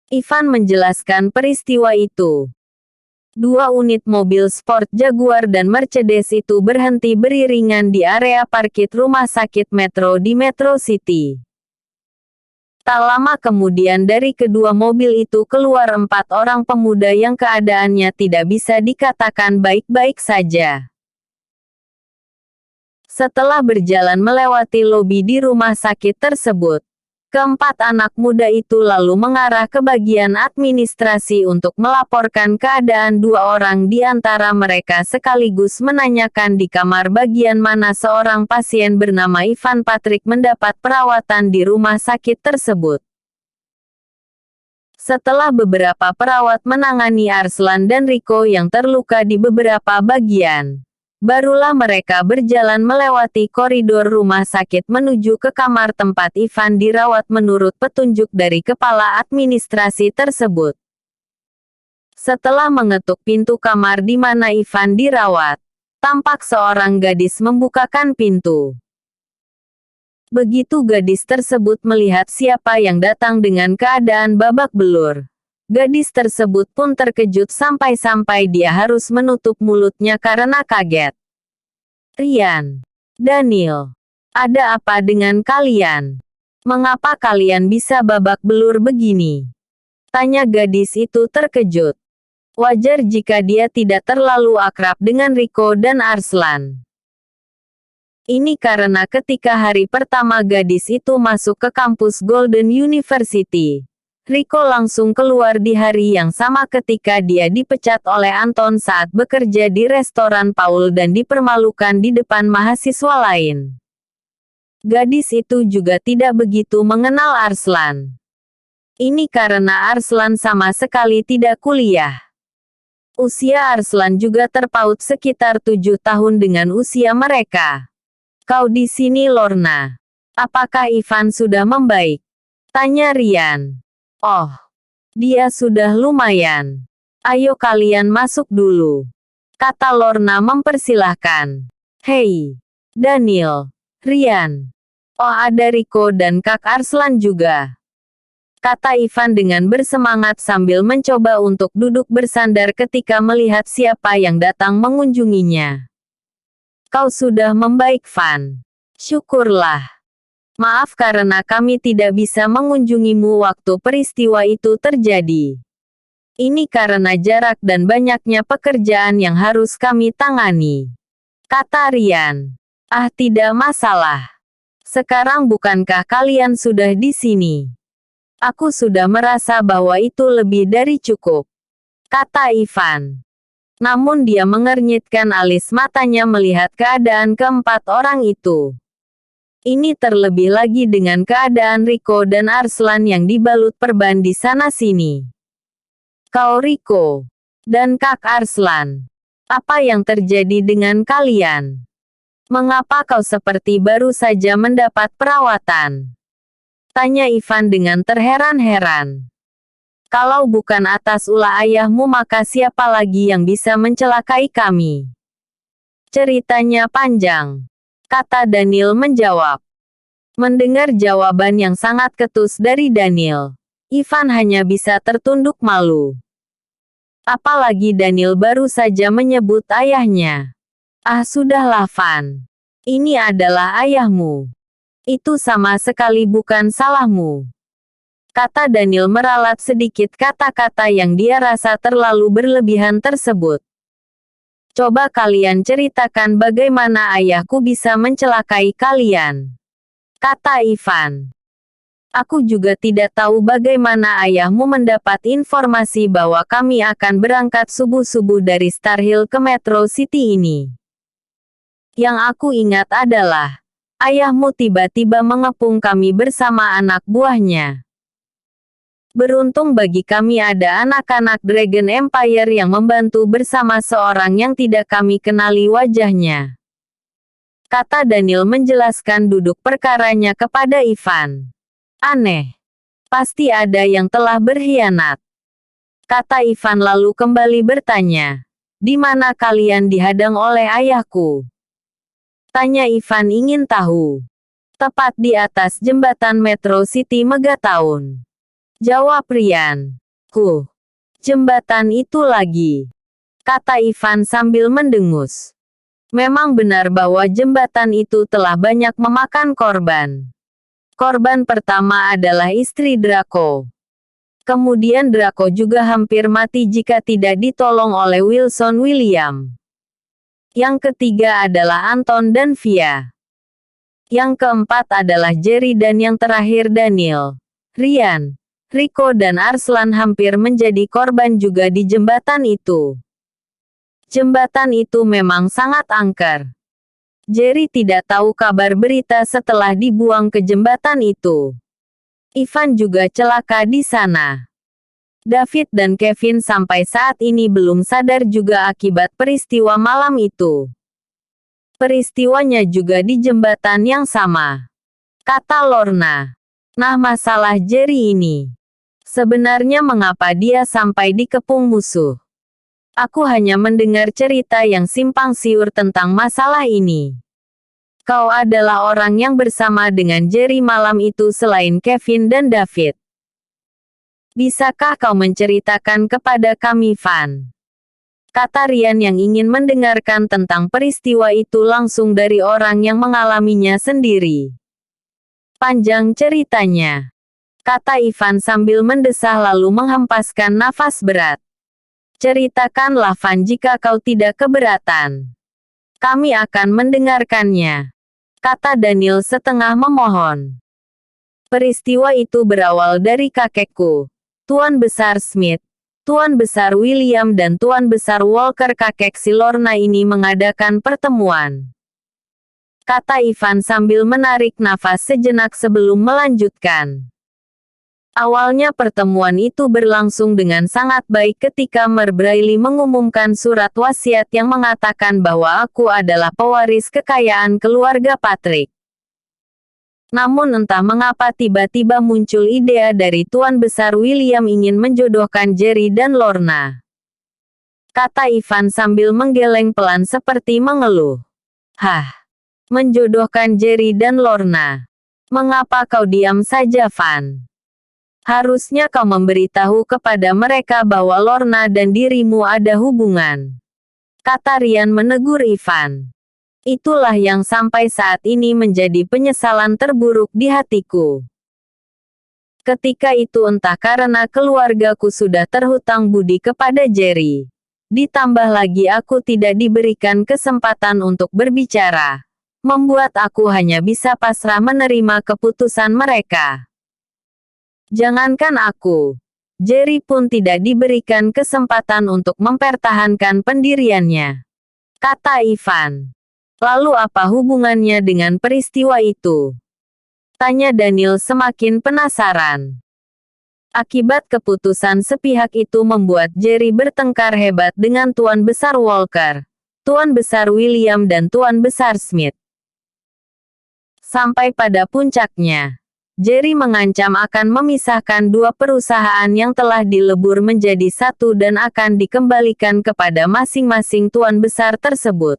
Ivan menjelaskan peristiwa itu. 2 unit mobil sport Jaguar dan Mercedes itu berhenti beriringan di area parkir rumah sakit Metro di Metro City. Tak lama kemudian dari kedua mobil itu keluar 4 orang pemuda yang keadaannya tidak bisa dikatakan baik-baik saja. Setelah berjalan melewati lobi di rumah sakit tersebut, keempat anak muda itu lalu mengarah ke bagian administrasi untuk melaporkan keadaan 2 orang di antara mereka sekaligus menanyakan di kamar bagian mana seorang pasien bernama Ivan Patrick mendapat perawatan di rumah sakit tersebut. Setelah beberapa perawat menangani Arslan dan Rico yang terluka di beberapa bagian, barulah mereka berjalan melewati koridor rumah sakit menuju ke kamar tempat Ivan dirawat menurut petunjuk dari kepala administrasi tersebut. Setelah mengetuk pintu kamar di mana Ivan dirawat, tampak seorang gadis membukakan pintu. Begitu gadis tersebut melihat siapa yang datang dengan keadaan babak belur, gadis tersebut pun terkejut sampai-sampai dia harus menutup mulutnya karena kaget. "Ryan, Daniel, ada apa dengan kalian? Mengapa kalian bisa babak belur begini?" tanya gadis itu terkejut. Wajar jika dia tidak terlalu akrab dengan Rico dan Arslan. Ini karena ketika hari pertama gadis itu masuk ke kampus Golden University, Rico langsung keluar di hari yang sama ketika dia dipecat oleh Anton saat bekerja di restoran Paul dan dipermalukan di depan mahasiswa lain. Gadis itu juga tidak begitu mengenal Arslan. Ini karena Arslan sama sekali tidak kuliah. Usia Arslan juga terpaut sekitar 7 tahun dengan usia mereka. "Kau di sini, Lorna. Apakah Ivan sudah membaik?" tanya Ryan. "Oh, dia sudah lumayan. Ayo kalian masuk dulu," kata Lorna mempersilahkan. "Hei, Daniel, Ryan. Oh, ada Rico dan Kak Arslan juga," kata Ivan dengan bersemangat sambil mencoba untuk duduk bersandar ketika melihat siapa yang datang mengunjunginya. "Kau sudah membaik, Van. Syukurlah. Maaf karena kami tidak bisa mengunjungimu waktu peristiwa itu terjadi. Ini karena jarak dan banyaknya pekerjaan yang harus kami tangani," kata Ryan. "Ah, tidak masalah. Sekarang bukankah kalian sudah di sini? Aku sudah merasa bahwa itu lebih dari cukup," kata Ivan. Namun dia mengernyitkan alis matanya melihat keadaan keempat orang itu. Ini terlebih lagi dengan keadaan Rico dan Arslan yang dibalut perban di sana-sini. "Kau Rico dan Kak Arslan, apa yang terjadi dengan kalian? Mengapa kau seperti baru saja mendapat perawatan?" tanya Ivan dengan terheran-heran. "Kalau bukan atas ulah ayahmu maka siapa lagi yang bisa mencelakai kami? Ceritanya panjang," kata Daniel menjawab. Mendengar jawaban yang sangat ketus dari Daniel, Ivan hanya bisa tertunduk malu. Apalagi Daniel baru saja menyebut ayahnya. "Ah, sudahlah Van. Ini adalah ayahmu. Itu sama sekali bukan salahmu," kata Daniel meralat sedikit kata-kata yang dia rasa terlalu berlebihan tersebut. "Coba kalian ceritakan bagaimana ayahku bisa mencelakai kalian," kata Ivan. "Aku juga tidak tahu bagaimana ayahmu mendapat informasi bahwa kami akan berangkat subuh-subuh dari Star Hill ke Metro City ini. Yang aku ingat adalah, ayahmu tiba-tiba mengepung kami bersama anak buahnya. Beruntung bagi kami ada anak-anak Dragon Empire yang membantu bersama seorang yang tidak kami kenali wajahnya," kata Daniel menjelaskan duduk perkaranya kepada Ivan. "Aneh. Pasti ada yang telah berkhianat," kata Ivan lalu kembali bertanya. "Di mana kalian dihadang oleh ayahku?" tanya Ivan ingin tahu. "Tepat di atas jembatan Metro City Megatown. Jawab Ryan. Jembatan itu lagi, kata Ivan sambil mendengus. Memang benar bahwa jembatan itu telah banyak memakan korban. Korban pertama adalah istri Draco. Kemudian Draco juga hampir mati jika tidak ditolong oleh Wilson William. Yang ketiga adalah Anton dan Via. Yang keempat adalah Jerry dan yang terakhir Daniel, Ryan, Rico dan Arslan hampir menjadi korban juga di jembatan itu. Jembatan itu memang sangat angker. Jerry tidak tahu kabar berita setelah dibuang ke jembatan itu. Ivan juga celaka di sana. David dan Kevin sampai saat ini belum sadar juga akibat peristiwa malam itu. Peristiwanya juga di jembatan yang sama, kata Lorna. Nah, masalah Jerry ini, sebenarnya mengapa dia sampai dikepung musuh? Aku hanya mendengar cerita yang simpang siur tentang masalah ini. Kau adalah orang yang bersama dengan Jerry malam itu selain Kevin dan David. Bisakah kau menceritakan kepada kami, Van? Kata Ryan yang ingin mendengarkan tentang peristiwa itu langsung dari orang yang mengalaminya sendiri. Panjang ceritanya, kata Ivan sambil mendesah lalu menghempaskan nafas berat. Ceritakanlah, Van, jika kau tidak keberatan. Kami akan mendengarkannya, kata Daniel setengah memohon. Peristiwa itu berawal dari kakekku, Tuan Besar Smith, Tuan Besar William dan Tuan Besar Walker. Kakek si Lorna ini mengadakan pertemuan, kata Ivan sambil menarik nafas sejenak sebelum melanjutkan. Awalnya pertemuan itu berlangsung dengan sangat baik ketika Mer Braille mengumumkan surat wasiat yang mengatakan bahwa aku adalah pewaris kekayaan keluarga Patrick. Namun entah mengapa tiba-tiba muncul ide dari Tuan Besar William ingin menjodohkan Jerry dan Lorna, kata Ivan sambil menggeleng pelan seperti mengeluh. Hah? Menjodohkan Jerry dan Lorna? Mengapa kau diam saja, Van? Harusnya kau memberitahu kepada mereka bahwa Lorna dan dirimu ada hubungan, kata Ryan menegur Ivan. Itulah yang sampai saat ini menjadi penyesalan terburuk di hatiku. Ketika itu entah karena keluargaku sudah terhutang budi kepada Jerry, ditambah lagi aku tidak diberikan kesempatan untuk berbicara, membuat aku hanya bisa pasrah menerima keputusan mereka. Jangankan aku, Jerry pun tidak diberikan kesempatan untuk mempertahankan pendiriannya, kata Ivan. Lalu apa hubungannya dengan peristiwa itu? Tanya Daniel semakin penasaran. Akibat keputusan sepihak itu membuat Jerry bertengkar hebat dengan Tuan Besar Walker, Tuan Besar William dan Tuan Besar Smith. Sampai pada puncaknya, Jerry mengancam akan memisahkan dua perusahaan yang telah dilebur menjadi satu dan akan dikembalikan kepada masing-masing Tuan Besar tersebut.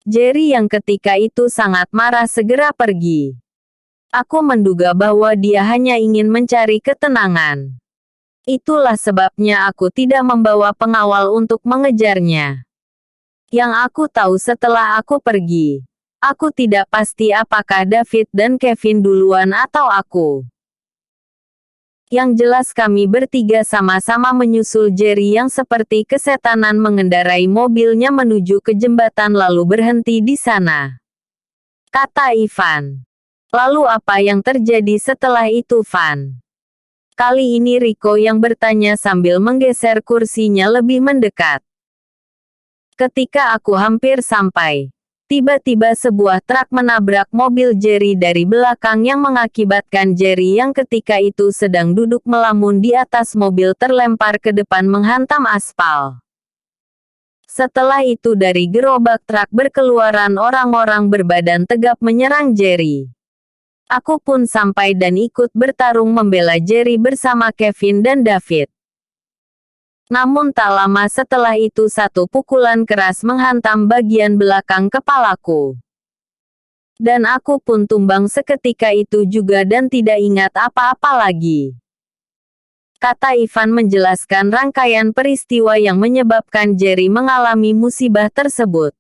Jerry yang ketika itu sangat marah segera pergi. Aku menduga bahwa dia hanya ingin mencari ketenangan. Itulah sebabnya aku tidak membawa pengawal untuk mengejarnya. Yang aku tahu setelah aku pergi, aku tidak pasti apakah David dan Kevin duluan atau aku. Yang jelas kami bertiga sama-sama menyusul Jerry yang seperti kesetanan mengendarai mobilnya menuju ke jembatan lalu berhenti di sana, kata Ivan. Lalu apa yang terjadi setelah itu, Van? Kali ini Rico yang bertanya sambil menggeser kursinya lebih mendekat. Ketika aku hampir sampai, tiba-tiba sebuah truk menabrak mobil Jerry dari belakang yang mengakibatkan Jerry yang ketika itu sedang duduk melamun di atas mobil terlempar ke depan menghantam aspal. Setelah itu dari gerobak truk berkeluaran orang-orang berbadan tegap menyerang Jerry. Aku pun sampai dan ikut bertarung membela Jerry bersama Kevin dan David. Namun tak lama setelah itu satu pukulan keras menghantam bagian belakang kepalaku. Dan aku pun tumbang seketika itu juga dan tidak ingat apa-apa lagi. kata Ivan menjelaskan rangkaian peristiwa yang menyebabkan Jerry mengalami musibah tersebut.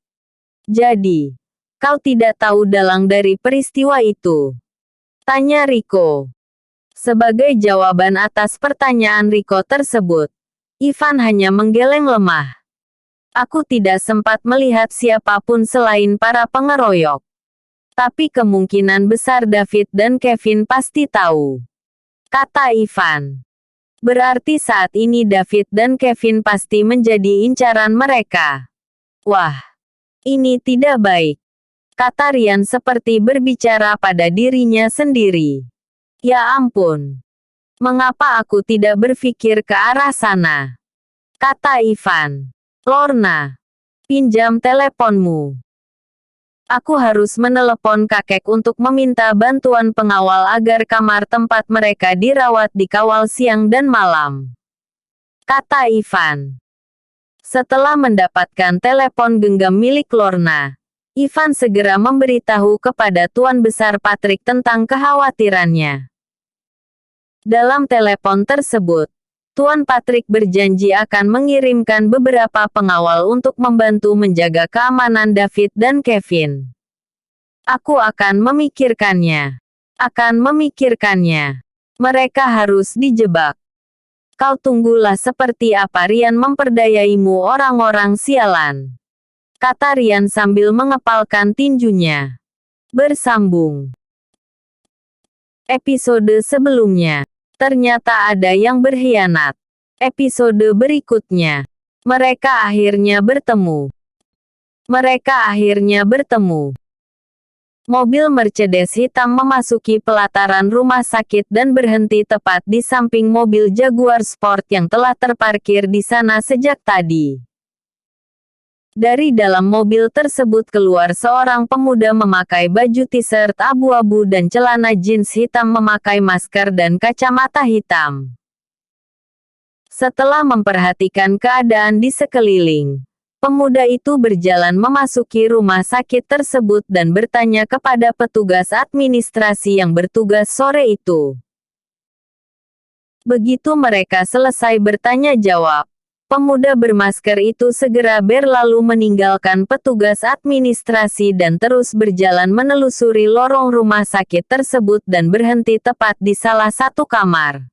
Jadi, kau tidak tahu dalang dari peristiwa itu? Tanya Rico. Sebagai jawaban atas pertanyaan Rico tersebut, Ivan hanya menggeleng lemah. Aku tidak sempat melihat siapapun selain para pengeroyok. Tapi kemungkinan besar David dan Kevin pasti tahu. Kata Ivan. Berarti saat ini David dan Kevin pasti menjadi incaran mereka. Wah, ini tidak baik. Kata Ryan seperti berbicara pada dirinya sendiri. Ya ampun. Mengapa aku tidak berpikir ke arah sana? Kata Ivan. Lorna, pinjam teleponmu. Aku harus menelepon kakek untuk meminta bantuan pengawal agar kamar tempat mereka dirawat dikawal siang dan malam. Kata Ivan. Setelah mendapatkan telepon genggam milik Lorna, Ivan segera memberitahu kepada Tuan Besar Patrick tentang kekhawatirannya. Dalam telepon tersebut, Tuan Patrick berjanji akan mengirimkan beberapa pengawal untuk membantu menjaga keamanan David dan Kevin. Aku akan memikirkannya. Mereka harus dijebak. Kau tunggulah seperti apa Ryan memperdayaimu orang-orang sialan. Kata Ryan sambil mengepalkan tinjunya. Bersambung. Episode sebelumnya. Ternyata ada yang berkhianat. Episode berikutnya. Mereka akhirnya bertemu. Mobil Mercedes hitam memasuki pelataran rumah sakit dan berhenti tepat di samping mobil Jaguar Sport yang telah terparkir di sana sejak tadi. Dari dalam mobil tersebut keluar seorang pemuda memakai baju t-shirt abu-abu dan celana jeans hitam memakai masker dan kacamata hitam. Setelah memperhatikan keadaan di sekeliling, pemuda itu berjalan memasuki rumah sakit tersebut dan bertanya kepada petugas administrasi yang bertugas sore itu. Begitu mereka selesai bertanya jawab, pemuda bermasker itu segera berlalu meninggalkan petugas administrasi dan terus berjalan menelusuri lorong rumah sakit tersebut dan berhenti tepat di salah satu kamar.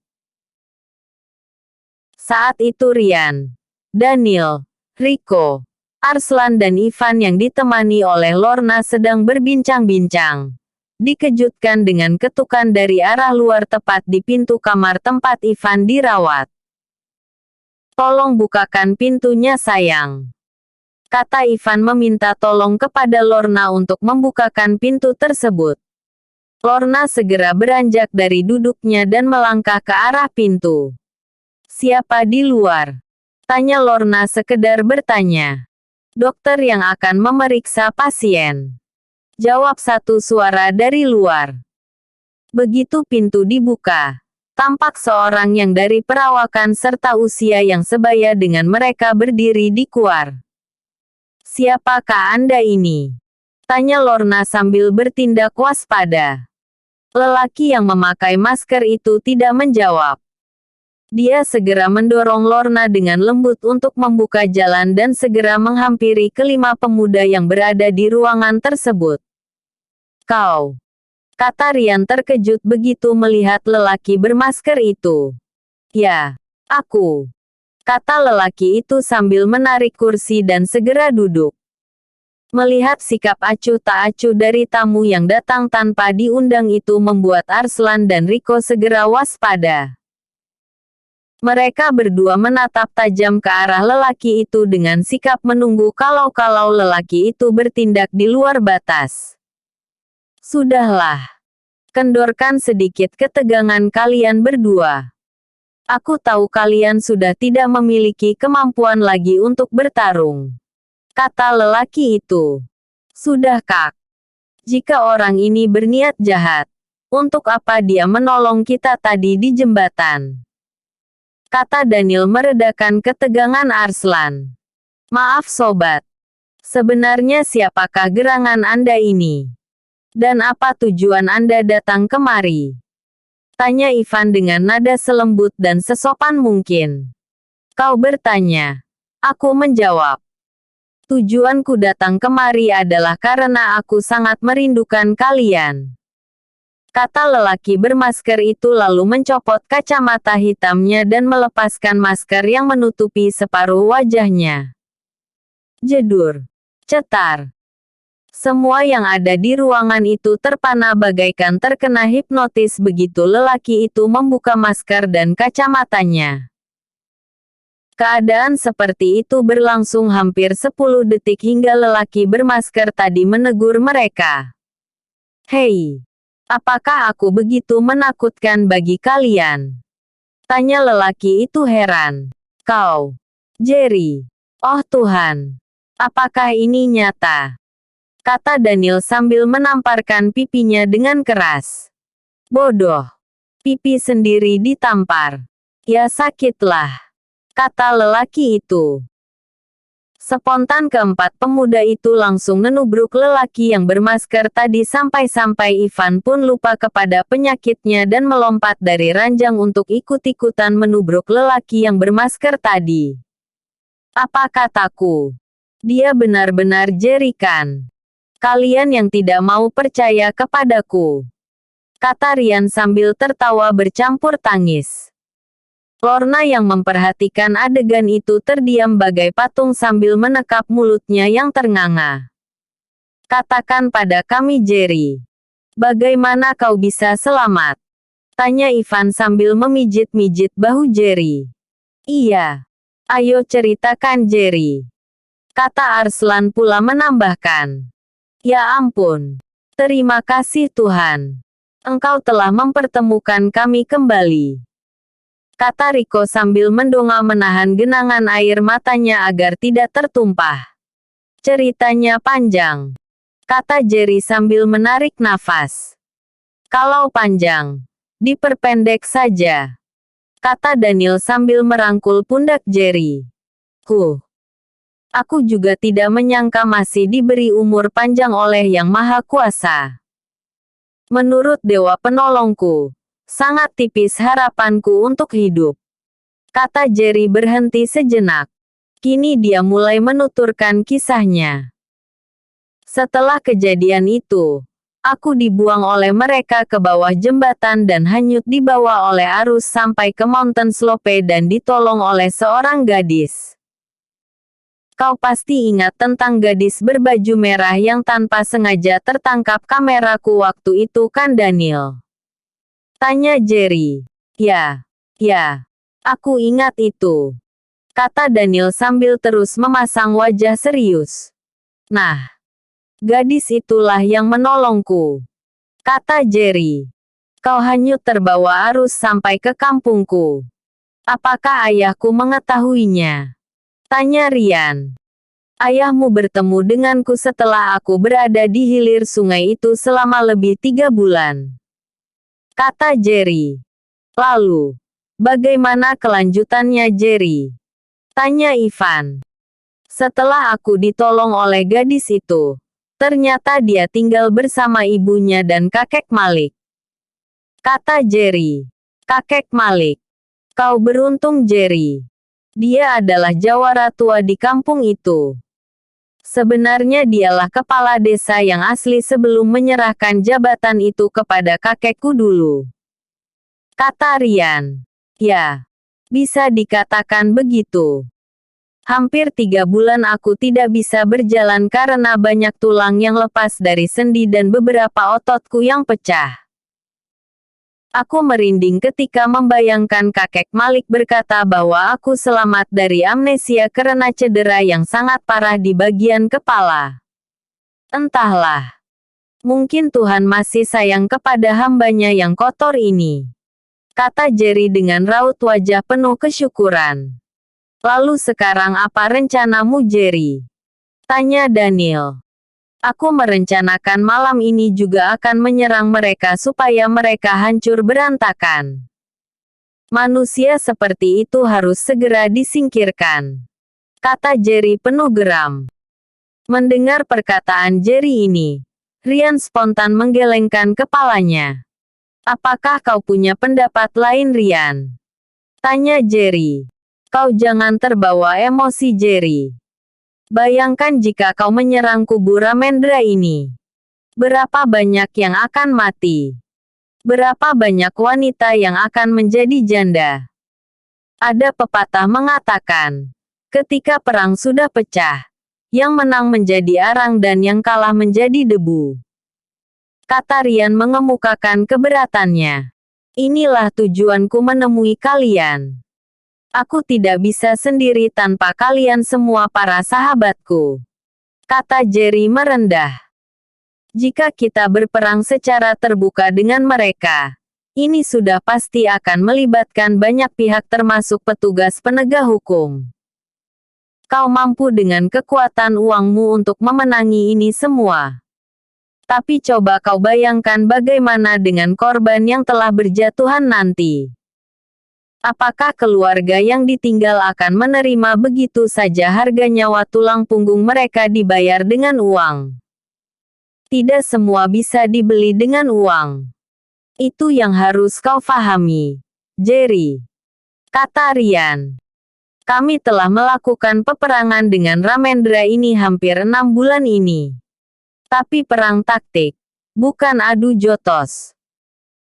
Saat itu Ryan, Daniel, Rico, Arslan dan Ivan yang ditemani oleh Lorna sedang berbincang-bincang. Dikejutkan dengan ketukan dari arah luar tepat di pintu kamar tempat Ivan dirawat. Tolong bukakan pintunya sayang. Kata Ivan meminta tolong kepada Lorna untuk membukakan pintu tersebut. Lorna segera beranjak dari duduknya dan melangkah ke arah pintu. Siapa di luar? Tanya Lorna sekedar bertanya. Dokter yang akan memeriksa pasien. Jawab satu suara dari luar. Begitu pintu dibuka, tampak seorang yang dari perawakan serta usia yang sebaya dengan mereka berdiri di luar. Siapakah Anda ini? Tanya Lorna sambil bertindak waspada. Lelaki yang memakai masker itu tidak menjawab. Dia segera mendorong Lorna dengan lembut untuk membuka jalan dan segera menghampiri kelima pemuda yang berada di ruangan tersebut. Kau. Kata Ryan terkejut begitu melihat lelaki bermasker itu. Ya, aku. Kata lelaki itu sambil menarik kursi dan segera duduk. Melihat sikap acuh tak acuh dari tamu yang datang tanpa diundang itu membuat Arslan dan Rico segera waspada. Mereka berdua menatap tajam ke arah lelaki itu dengan sikap menunggu kalau-kalau lelaki itu bertindak di luar batas. Sudahlah. Kendorkan sedikit ketegangan kalian berdua. Aku tahu kalian sudah tidak memiliki kemampuan lagi untuk bertarung. Kata lelaki itu. Sudah Kak. Jika orang ini berniat jahat, untuk apa dia menolong kita tadi di jembatan? Kata Daniel meredakan ketegangan Arslan. Maaf sobat. Sebenarnya siapakah gerangan Anda ini? Dan apa tujuan Anda datang kemari? Tanya Ivan dengan nada selembut dan sesopan mungkin. Kau bertanya. Aku menjawab. Tujuanku datang kemari adalah karena aku sangat merindukan kalian. Kata lelaki bermasker itu lalu mencopot kacamata hitamnya dan melepaskan masker yang menutupi separuh wajahnya. Jedur. Cetar. Semua yang ada di ruangan itu terpana bagaikan terkena hipnotis begitu lelaki itu membuka masker dan kacamatanya. Keadaan seperti itu berlangsung hampir 10 detik hingga lelaki bermasker tadi menegur mereka. Hei! Apakah aku begitu menakutkan bagi kalian? Tanya lelaki itu heran. Kau, Jerry. Oh Tuhan. Apakah ini nyata? Kata Daniel sambil menamparkan pipinya dengan keras. Bodoh. Pipi sendiri ditampar. Ya sakitlah. Kata lelaki itu. Spontan keempat pemuda itu langsung menubruk lelaki yang bermasker tadi sampai-sampai Ivan pun lupa kepada penyakitnya dan melompat dari ranjang untuk ikut-ikutan menubruk lelaki yang bermasker tadi. Apa kataku? Dia benar-benar Jerry kan? Kalian yang tidak mau percaya kepadaku. Kata Ryan sambil tertawa bercampur tangis. Lorna yang memperhatikan adegan itu terdiam bagai patung sambil menekap mulutnya yang ternganga. Katakan pada kami Jerry. Bagaimana kau bisa selamat? Tanya Ivan sambil memijit-mijit bahu Jerry. Iya. Ayo ceritakan Jerry. Kata Arslan pula menambahkan. Ya ampun. Terima kasih Tuhan. Engkau telah mempertemukan kami kembali. Kata Rico sambil mendongak menahan genangan air matanya agar tidak tertumpah. Ceritanya panjang. Kata Jerry sambil menarik nafas. Kalau panjang, diperpendek saja. Kata Daniel sambil merangkul pundak Jerry. Aku juga tidak menyangka masih diberi umur panjang oleh Yang Maha Kuasa. Menurut Dewa Penolongku, sangat tipis harapanku untuk hidup. Kata Jerry berhenti sejenak. Kini dia mulai menuturkan kisahnya. Setelah kejadian itu, aku dibuang oleh mereka ke bawah jembatan dan hanyut dibawa oleh arus sampai ke Mountain Slope dan ditolong oleh seorang gadis. Kau pasti ingat tentang gadis berbaju merah yang tanpa sengaja tertangkap kameraku waktu itu kan Daniel? Tanya Jerry. Ya, aku ingat itu. Kata Daniel sambil terus memasang wajah serius. Nah, gadis itulah yang menolongku. Kata Jerry. Kau hanyut terbawa arus sampai ke kampungku. Apakah ayahku mengetahuinya? Tanya Ryan. Ayahmu bertemu denganku setelah aku berada di hilir sungai itu selama lebih 3 bulan. Kata Jerry. Lalu, bagaimana kelanjutannya Jerry? Tanya Ivan. Setelah aku ditolong oleh gadis itu, ternyata dia tinggal bersama ibunya dan kakek Malik. Kata Jerry. Kakek Malik. Kau beruntung Jerry. Dia adalah jawara tua di kampung itu. Sebenarnya dialah kepala desa yang asli sebelum menyerahkan jabatan itu kepada kakekku dulu. Kata Ryan. Ya, bisa dikatakan begitu. Hampir 3 bulan aku tidak bisa berjalan karena banyak tulang yang lepas dari sendi dan beberapa ototku yang pecah. Aku merinding ketika membayangkan kakek Malik berkata bahwa aku selamat dari amnesia karena cedera yang sangat parah di bagian kepala. Entahlah. Mungkin Tuhan masih sayang kepada hambanya yang kotor ini. Kata Jerry dengan raut wajah penuh kesyukuran. Lalu sekarang apa rencanamu Jerry? Tanya Daniel. Aku merencanakan malam ini juga akan menyerang mereka supaya mereka hancur berantakan. Manusia seperti itu harus segera disingkirkan. Kata Jerry penuh geram. Mendengar perkataan Jerry ini, Ryan spontan menggelengkan kepalanya. Apakah kau punya pendapat lain, Ryan? Tanya Jerry. Kau jangan terbawa emosi, Jerry. Bayangkan jika kau menyerang kubu Ramendra ini. Berapa banyak yang akan mati? Berapa banyak wanita yang akan menjadi janda? Ada pepatah mengatakan, ketika perang sudah pecah, yang menang menjadi arang dan yang kalah menjadi debu. Kata Ryan mengemukakan keberatannya. Inilah tujuanku menemui kalian. Aku tidak bisa sendiri tanpa kalian semua para sahabatku. Kata Jerry merendah. Jika kita berperang secara terbuka dengan mereka, ini sudah pasti akan melibatkan banyak pihak termasuk petugas penegak hukum. Kau mampu dengan kekuatan uangmu untuk memenangi ini semua. Tapi coba kau bayangkan bagaimana dengan korban yang telah berjatuhan nanti. Apakah keluarga yang ditinggal akan menerima begitu saja harga nyawa tulang punggung mereka dibayar dengan uang? Tidak semua bisa dibeli dengan uang. Itu yang harus kau pahami, Jerry. Kata Ryan. Kami telah melakukan peperangan dengan Ramendra ini hampir 6 bulan ini. Tapi perang taktik, bukan adu jotos.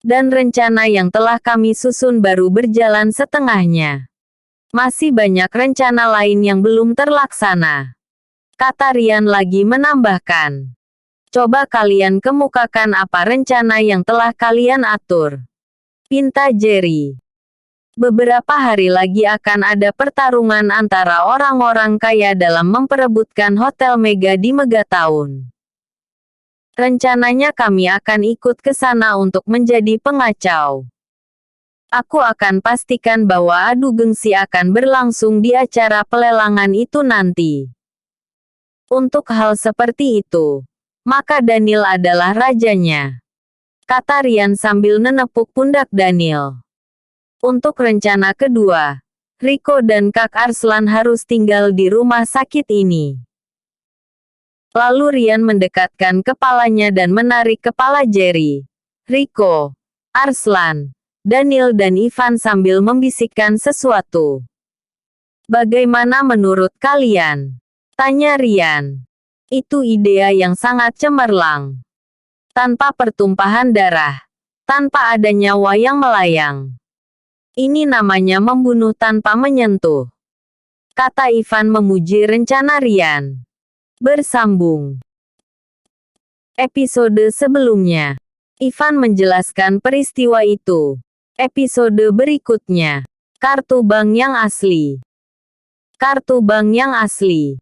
Dan rencana yang telah kami susun baru berjalan setengahnya. Masih banyak rencana lain yang belum terlaksana. Kata Ryan lagi menambahkan. Coba kalian kemukakan apa rencana yang telah kalian atur. Pinta Jerry. Beberapa hari lagi akan ada pertarungan antara orang-orang kaya dalam memperebutkan Hotel Mega di Megatown. Rencananya kami akan ikut ke sana untuk menjadi pengacau. Aku akan pastikan bahwa adu gengsi akan berlangsung di acara pelelangan itu nanti. Untuk hal seperti itu, maka Daniel adalah rajanya. Kata Ryan sambil menepuk pundak Daniel. Untuk rencana kedua, Rico dan Kak Arslan harus tinggal di rumah sakit ini. Lalu Ryan mendekatkan kepalanya dan menarik kepala Jerry, Rico, Arslan, Daniel dan Ivan sambil membisikkan sesuatu. Bagaimana menurut kalian? Tanya Ryan. Itu ide yang sangat cemerlang. Tanpa pertumpahan darah, tanpa ada nyawa yang melayang. Ini namanya membunuh tanpa menyentuh. Kata Ivan memuji rencana Ryan. Bersambung. Episode sebelumnya, Ivan menjelaskan peristiwa itu. Episode berikutnya, kartu bank yang asli. Kartu bank yang asli.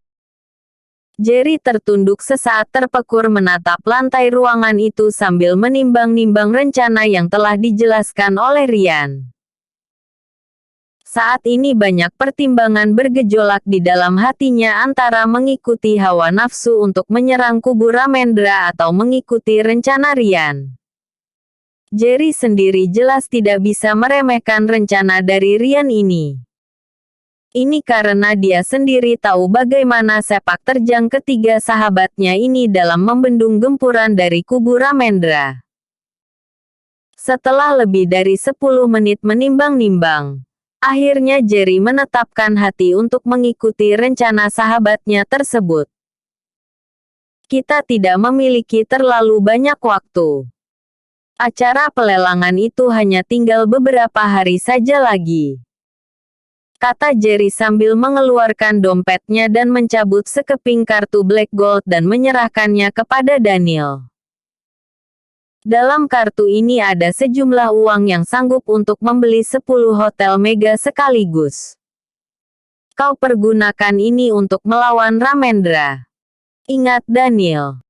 Jerry tertunduk sesaat terpekur menatap lantai ruangan itu sambil menimbang-nimbang rencana yang telah dijelaskan oleh Ryan. Saat ini banyak pertimbangan bergejolak di dalam hatinya antara mengikuti hawa nafsu untuk menyerang kubu Ramendra atau mengikuti rencana Ryan. Jerry sendiri jelas tidak bisa meremehkan rencana dari Ryan ini. Ini karena dia sendiri tahu bagaimana sepak terjang ketiga sahabatnya ini dalam membendung gempuran dari kubu Ramendra. Setelah lebih dari 10 menit menimbang-nimbang, akhirnya Jerry menetapkan hati untuk mengikuti rencana sahabatnya tersebut. Kita tidak memiliki terlalu banyak waktu. Acara pelelangan itu hanya tinggal beberapa hari saja lagi. Kata Jerry sambil mengeluarkan dompetnya dan mencabut sekeping kartu Black Gold dan menyerahkannya kepada Daniel. Dalam kartu ini ada sejumlah uang yang sanggup untuk membeli 10 hotel mega sekaligus. Kau pergunakan ini untuk melawan Ramendra. Ingat Daniel.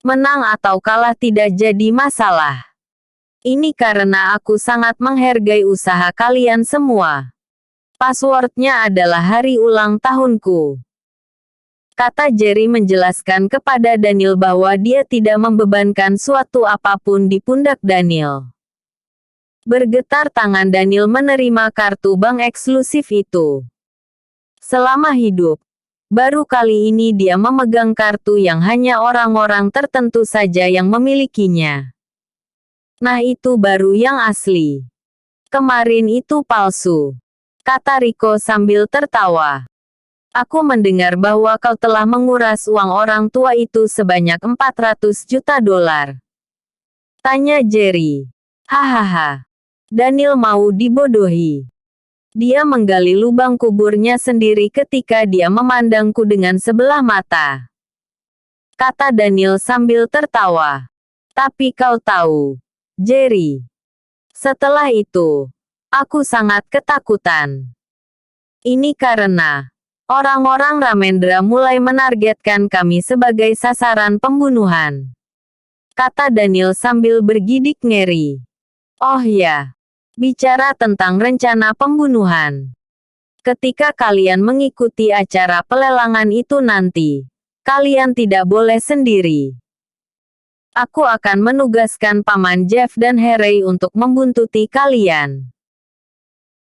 Menang atau kalah tidak jadi masalah. Ini karena aku sangat menghargai usaha kalian semua. Passwordnya adalah hari ulang tahunku. Kata Jerry menjelaskan kepada Daniel bahwa dia tidak membebankan suatu apapun di pundak Daniel. Bergetar tangan Daniel menerima kartu bank eksklusif itu. Selama hidup, baru kali ini dia memegang kartu yang hanya orang-orang tertentu saja yang memilikinya. Nah itu baru yang asli. Kemarin itu palsu, kata Rico sambil tertawa. Aku mendengar bahwa kau telah menguras uang orang tua itu sebanyak 400 juta dolar. Tanya Jerry. Hahaha. Daniel mau dibodohi. Dia menggali lubang kuburnya sendiri ketika dia memandangku dengan sebelah mata. Kata Daniel sambil tertawa. Tapi kau tahu, Jerry. Setelah itu, aku sangat ketakutan. Ini karena orang-orang Ramendra mulai menargetkan kami sebagai sasaran pembunuhan. Kata Daniel sambil bergidik ngeri. Oh ya, bicara tentang rencana pembunuhan. Ketika kalian mengikuti acara pelelangan itu nanti, kalian tidak boleh sendiri. Aku akan menugaskan Paman Jeff dan Harry untuk membuntuti kalian.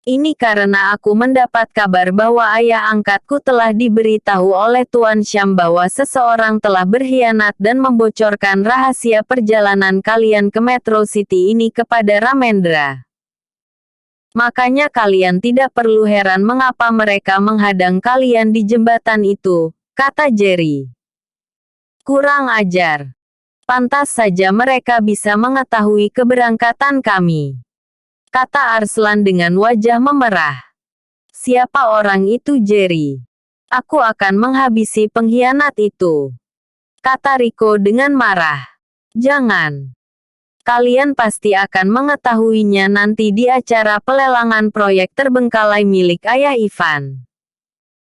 Ini karena aku mendapat kabar bahwa ayah angkatku telah diberitahu oleh Tuan Syam bahwa seseorang telah berkhianat dan membocorkan rahasia perjalanan kalian ke Metro City ini kepada Ramendra. Makanya kalian tidak perlu heran mengapa mereka menghadang kalian di jembatan itu, kata Jerry. Kurang ajar. Pantas saja mereka bisa mengetahui keberangkatan kami. Kata Arslan dengan wajah memerah. Siapa orang itu Jerry? Aku akan menghabisi pengkhianat itu. Kata Rico dengan marah. Jangan. Kalian pasti akan mengetahuinya nanti di acara pelelangan proyek terbengkalai milik ayah Ivan.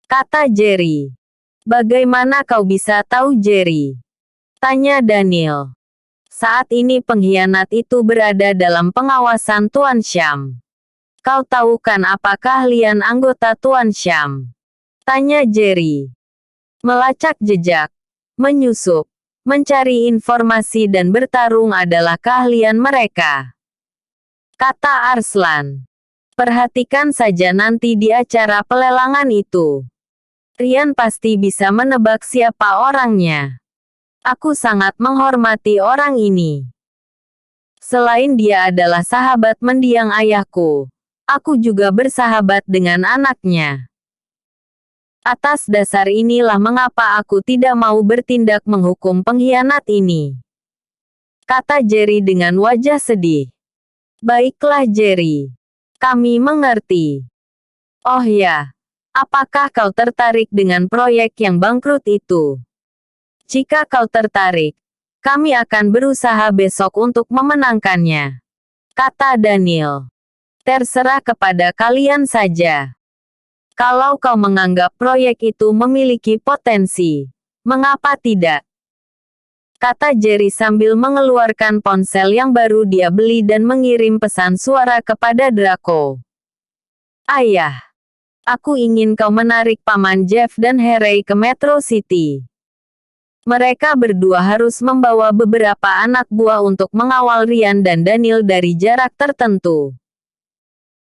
Kata Jerry. Bagaimana kau bisa tahu Jerry? Tanya Daniel. Saat ini pengkhianat itu berada dalam pengawasan Tuan Syam. Kau tahu kan apa keahlian anggota Tuan Syam? Tanya Jerry. Melacak jejak, menyusup, mencari informasi dan bertarung adalah keahlian mereka. Kata Arslan. Perhatikan saja nanti di acara pelelangan itu. Rian pasti bisa menebak siapa orangnya. Aku sangat menghormati orang ini. Selain dia adalah sahabat mendiang ayahku, aku juga bersahabat dengan anaknya. Atas dasar inilah mengapa aku tidak mau bertindak menghukum pengkhianat ini. Kata Jerry dengan wajah sedih. Baiklah Jerry. Kami mengerti. Oh ya, apakah kau tertarik dengan proyek yang bangkrut itu? Jika kau tertarik, kami akan berusaha besok untuk memenangkannya. Kata Daniel. Terserah kepada kalian saja. Kalau kau menganggap proyek itu memiliki potensi, mengapa tidak? Kata Jerry sambil mengeluarkan ponsel yang baru dia beli dan mengirim pesan suara kepada Draco. Ayah, aku ingin kau menarik Paman Jeff dan Harry ke Metro City. Mereka berdua harus membawa beberapa anak buah untuk mengawal Rian dan Daniel dari jarak tertentu.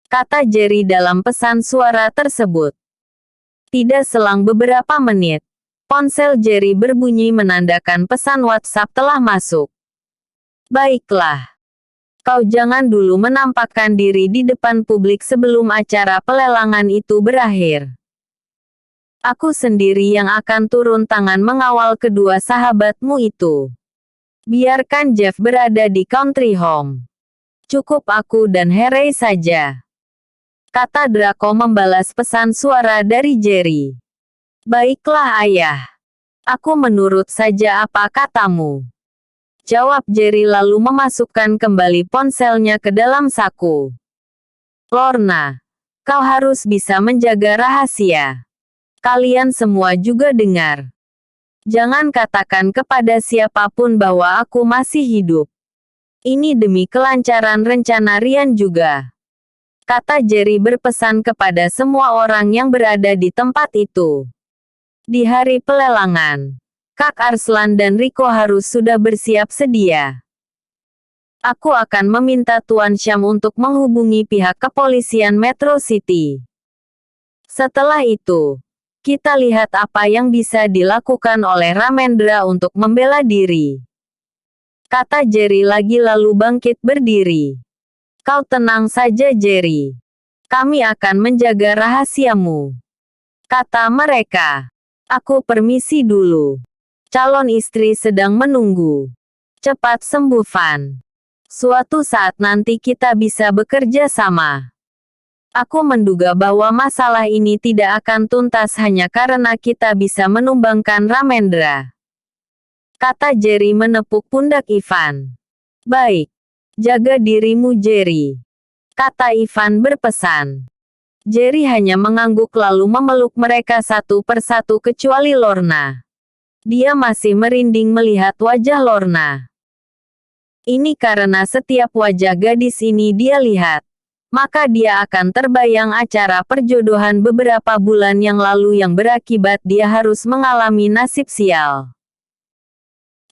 Kata Jerry dalam pesan suara tersebut. Tidak selang beberapa menit, ponsel Jerry berbunyi menandakan pesan WhatsApp telah masuk. Baiklah. Kau jangan dulu menampakkan diri di depan publik sebelum acara pelelangan itu berakhir. Aku sendiri yang akan turun tangan mengawal kedua sahabatmu itu. Biarkan Jeff berada di country home. Cukup aku dan Harry saja. Kata Draco membalas pesan suara dari Jerry. Baiklah ayah. Aku menurut saja apa katamu. Jawab Jerry lalu memasukkan kembali ponselnya ke dalam saku. Lorna, kau harus bisa menjaga rahasia. Kalian semua juga dengar. Jangan katakan kepada siapapun bahwa aku masih hidup. Ini demi kelancaran rencana Rian juga. Kata Jerry berpesan kepada semua orang yang berada di tempat itu. Di hari pelelangan, Kak Arslan dan Rico harus sudah bersiap sedia. Aku akan meminta Tuan Syam untuk menghubungi pihak kepolisian Metro City. Setelah itu, kita lihat apa yang bisa dilakukan oleh Ramendra untuk membela diri. kata Jerry lagi lalu bangkit berdiri. Kau tenang saja Jerry. Kami akan menjaga rahasiamu, kata mereka. Aku permisi dulu. Calon istri sedang menunggu. Cepat sembuh Van. Suatu saat nanti kita bisa bekerja sama. Aku menduga bahwa masalah ini tidak akan tuntas hanya karena kita bisa menumbangkan Ramendra, kata Jerry menepuk pundak Ivan. Baik. Jaga dirimu Jerry, kata Ivan berpesan. Jerry hanya mengangguk lalu memeluk mereka satu persatu kecuali Lorna. Dia masih merinding melihat wajah Lorna. Ini karena setiap wajah gadis ini dia lihat, maka dia akan terbayang acara perjodohan beberapa bulan yang lalu yang berakibat dia harus mengalami nasib sial.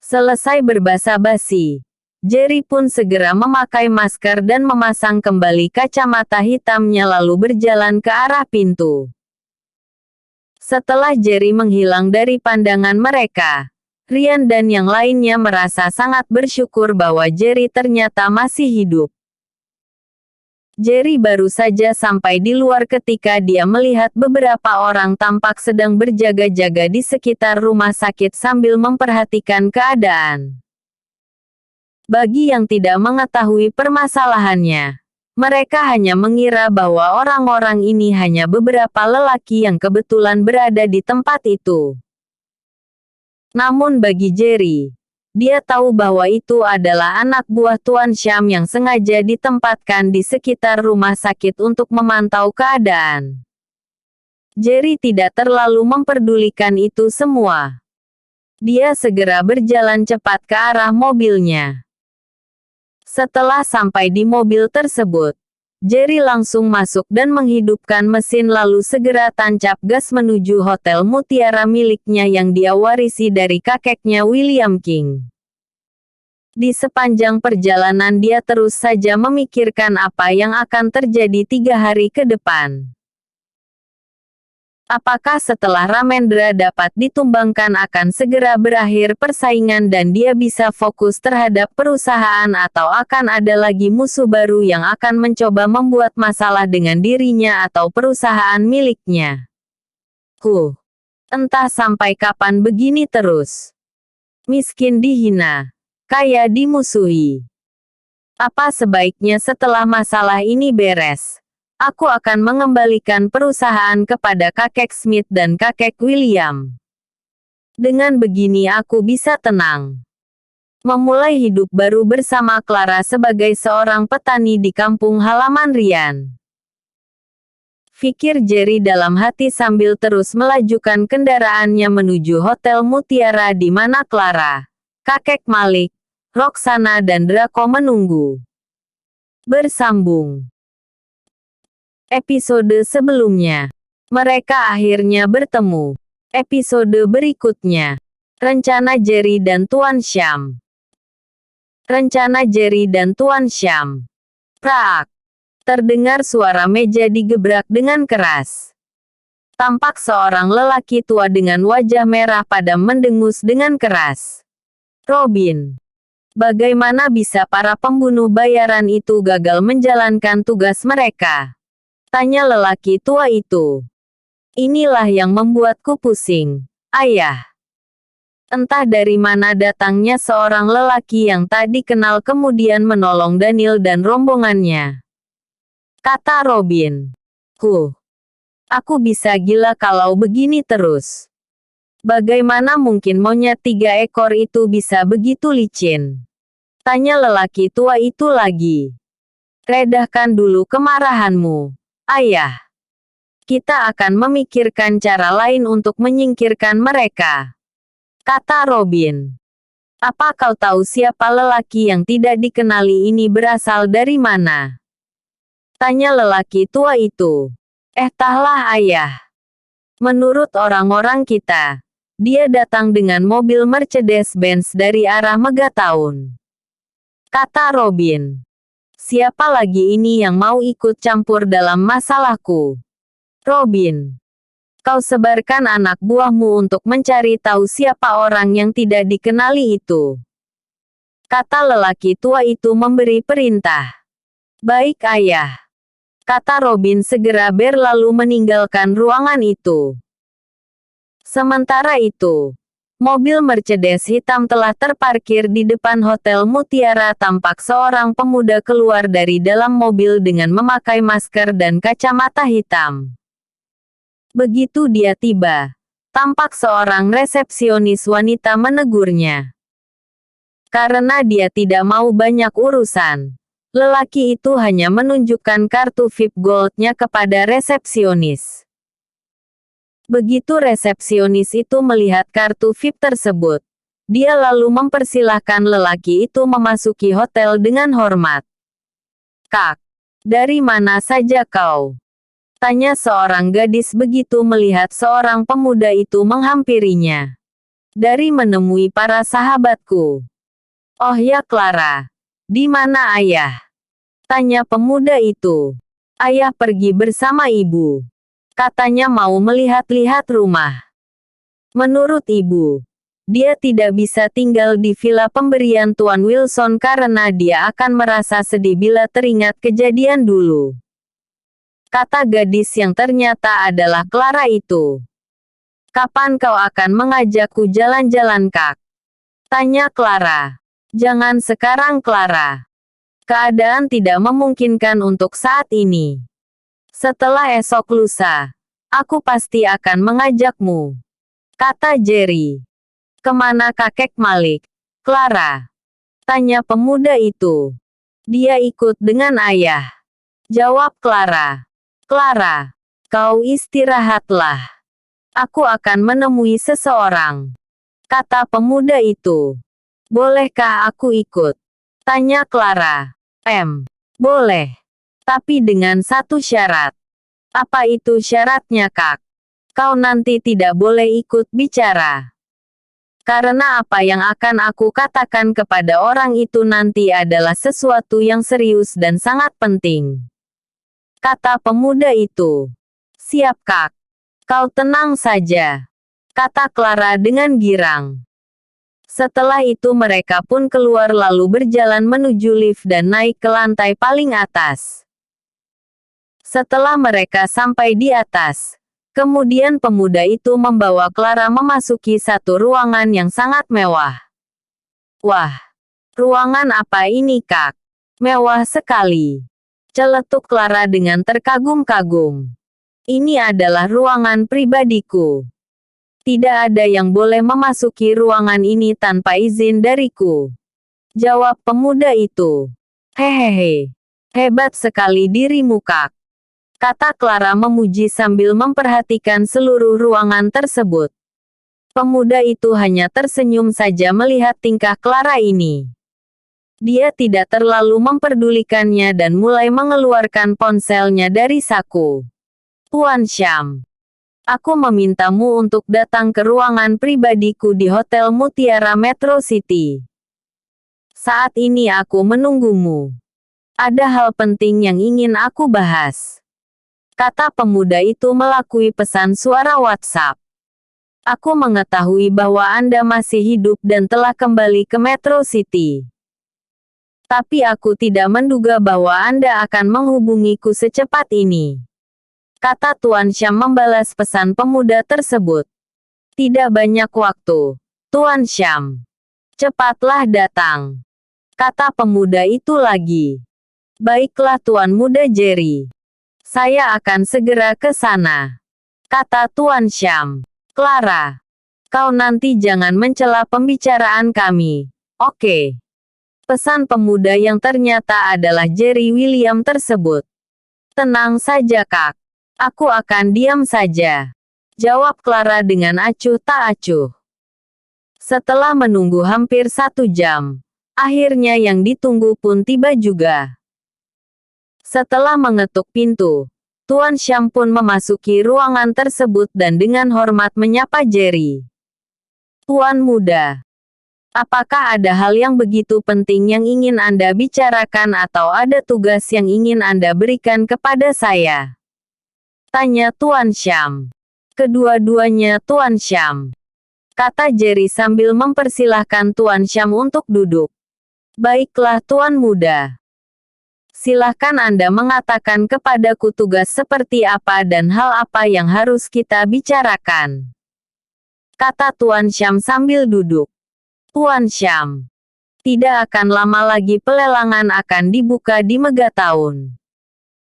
Selesai berbasa-basi, Jerry pun segera memakai masker dan memasang kembali kacamata hitamnya lalu berjalan ke arah pintu. Setelah Jerry menghilang dari pandangan mereka, Ryan dan yang lainnya merasa sangat bersyukur bahwa Jerry ternyata masih hidup. Jerry baru saja sampai di luar ketika dia melihat beberapa orang tampak sedang berjaga-jaga di sekitar rumah sakit sambil memperhatikan keadaan. Bagi yang tidak mengetahui permasalahannya, mereka hanya mengira bahwa orang-orang ini hanya beberapa lelaki yang kebetulan berada di tempat itu. Namun bagi Jerry, dia tahu bahwa itu adalah anak buah Tuan Syam yang sengaja ditempatkan di sekitar rumah sakit untuk memantau keadaan. Jerry tidak terlalu memperdulikan itu semua. Dia segera berjalan cepat ke arah mobilnya. Setelah sampai di mobil tersebut, Jerry langsung masuk dan menghidupkan mesin lalu segera tancap gas menuju Hotel Mutiara miliknya yang dia warisi dari kakeknya William King. Di sepanjang perjalanan dia terus saja memikirkan apa yang akan terjadi 3 hari ke depan. Apakah setelah Ramendra dapat ditumbangkan akan segera berakhir persaingan dan dia bisa fokus terhadap perusahaan atau akan ada lagi musuh baru yang akan mencoba membuat masalah dengan dirinya atau perusahaan miliknya? Entah sampai kapan begini terus. Miskin dihina, kaya dimusuhi. Apa sebaiknya setelah masalah ini beres, aku akan mengembalikan perusahaan kepada kakek Smith dan kakek William. Dengan begini aku bisa tenang. Memulai hidup baru bersama Clara sebagai seorang petani di kampung halaman Ryan. Pikir Jerry dalam hati sambil terus melajukan kendaraannya menuju Hotel Mutiara di mana Clara, kakek Malik, Roxana dan Draco menunggu. Bersambung. Episode sebelumnya, mereka akhirnya bertemu. Episode berikutnya, rencana Jerry dan Tuan Syam. Rencana Jerry dan Tuan Syam. Prak! Terdengar suara meja digebrak dengan keras. Tampak seorang lelaki tua dengan wajah merah padam mendengus dengan keras. Robin. Bagaimana bisa para pembunuh bayaran itu gagal menjalankan tugas mereka? Tanya lelaki tua itu. Inilah yang membuatku pusing, Ayah. Entah dari mana datangnya seorang lelaki yang tak dikenal kemudian menolong Daniel dan rombongannya. Kata Robin. Aku bisa gila kalau begini terus. Bagaimana mungkin monyet 3 ekor itu bisa begitu licin? Tanya lelaki tua itu lagi. Redahkan dulu kemarahanmu, Ayah. Kita akan memikirkan cara lain untuk menyingkirkan mereka. Kata Robin. Apa kau tahu siapa lelaki yang tidak dikenali ini berasal dari mana? Tanya lelaki tua itu. Entahlah Ayah. Menurut orang-orang kita, dia datang dengan mobil Mercedes-Benz dari arah Megatown. Kata Robin. Siapa lagi ini yang mau ikut campur dalam masalahku? Robin. Kau sebarkan anak buahmu untuk mencari tahu siapa orang yang tidak dikenali itu. kata lelaki tua itu memberi perintah. Baik ayah, kata Robin segera berlalu meninggalkan ruangan itu. Sementara itu, mobil Mercedes hitam telah terparkir di depan Hotel Mutiara. Tampak seorang pemuda keluar dari dalam mobil dengan memakai masker dan kacamata hitam. Begitu dia tiba, tampak seorang resepsionis wanita menegurnya. Karena dia tidak mau banyak urusan, lelaki itu hanya menunjukkan kartu VIP Gold-nya kepada resepsionis. Begitu resepsionis itu melihat kartu VIP tersebut, dia lalu mempersilahkan lelaki itu memasuki hotel dengan hormat. "Kak, dari mana saja kau?" tanya seorang gadis begitu melihat seorang pemuda itu menghampirinya. "Dari menemui para sahabatku." "Oh ya Clara, di mana ayah?" tanya pemuda itu. "Ayah pergi bersama ibu. Katanya mau melihat-lihat rumah. Menurut ibu, dia tidak bisa tinggal di villa pemberian Tuan Wilson karena dia akan merasa sedih bila teringat kejadian dulu," kata gadis yang ternyata adalah Clara itu. "Kapan kau akan mengajakku jalan-jalan Kak?" tanya Clara. "Jangan sekarang Clara. Keadaan tidak memungkinkan untuk saat ini. Setelah esok lusa, aku pasti akan mengajakmu," kata Jerry. "Kemana kakek Malik, Clara?" tanya pemuda itu. "Dia ikut dengan ayah," jawab Clara. "Clara, kau istirahatlah. Aku akan menemui seseorang," kata pemuda itu. "Bolehkah aku ikut?" tanya Clara. Boleh. Tapi dengan satu syarat." "Apa itu syaratnya Kak?" "Kau nanti tidak boleh ikut bicara. Karena apa yang akan aku katakan kepada orang itu nanti adalah sesuatu yang serius dan sangat penting," kata pemuda itu. "Siap Kak. Kau tenang saja," kata Clara dengan girang. Setelah itu mereka pun keluar lalu berjalan menuju lift dan naik ke lantai paling atas. Setelah mereka sampai di atas, kemudian pemuda itu membawa Clara memasuki satu ruangan yang sangat mewah. "Wah, ruangan apa ini Kak? Mewah sekali," celetuk Clara dengan terkagum-kagum. "Ini adalah ruangan pribadiku. Tidak ada yang boleh memasuki ruangan ini tanpa izin dariku," jawab pemuda itu. "Hehehe, hebat sekali dirimu Kak," kata Clara memuji sambil memperhatikan seluruh ruangan tersebut. Pemuda itu hanya tersenyum saja melihat tingkah Clara ini. Dia tidak terlalu memperdulikannya dan mulai mengeluarkan ponselnya dari saku. "Tuan Syam, aku memintamu untuk datang ke ruangan pribadiku di Hotel Mutiara Metro City. Saat ini aku menunggumu. Ada hal penting yang ingin aku bahas," kata pemuda itu melalui pesan suara WhatsApp. "Aku mengetahui bahwa Anda masih hidup dan telah kembali ke Metro City. Tapi aku tidak menduga bahwa Anda akan menghubungiku secepat ini," kata Tuan Syam membalas pesan pemuda tersebut. "Tidak banyak waktu, Tuan Syam. Cepatlah datang," kata pemuda itu lagi. "Baiklah Tuan Muda Jerry. Saya akan segera ke sana," kata Tuan Syam. "Clara, kau nanti jangan mencela pembicaraan kami, oke?" Pesan pemuda yang ternyata adalah Jerry William tersebut. "Tenang saja Kak. Aku akan diam saja," jawab Clara dengan acuh tak acuh. Setelah menunggu hampir 1 jam, akhirnya yang ditunggu pun tiba juga. Setelah mengetuk pintu, Tuan Syam pun memasuki ruangan tersebut dan dengan hormat menyapa Jerry. "Tuan Muda, apakah ada hal yang begitu penting yang ingin Anda bicarakan atau ada tugas yang ingin Anda berikan kepada saya?" tanya Tuan Syam. "Kedua-duanya Tuan Syam," kata Jerry sambil mempersilahkan Tuan Syam untuk duduk. Baiklah Tuan Muda. Silahkan Anda mengatakan kepadaku tugas seperti apa dan hal apa yang harus kita bicarakan. Kata Tuan Syam sambil duduk. Tuan Syam. Tidak akan lama lagi pelelangan akan dibuka di Megathaun.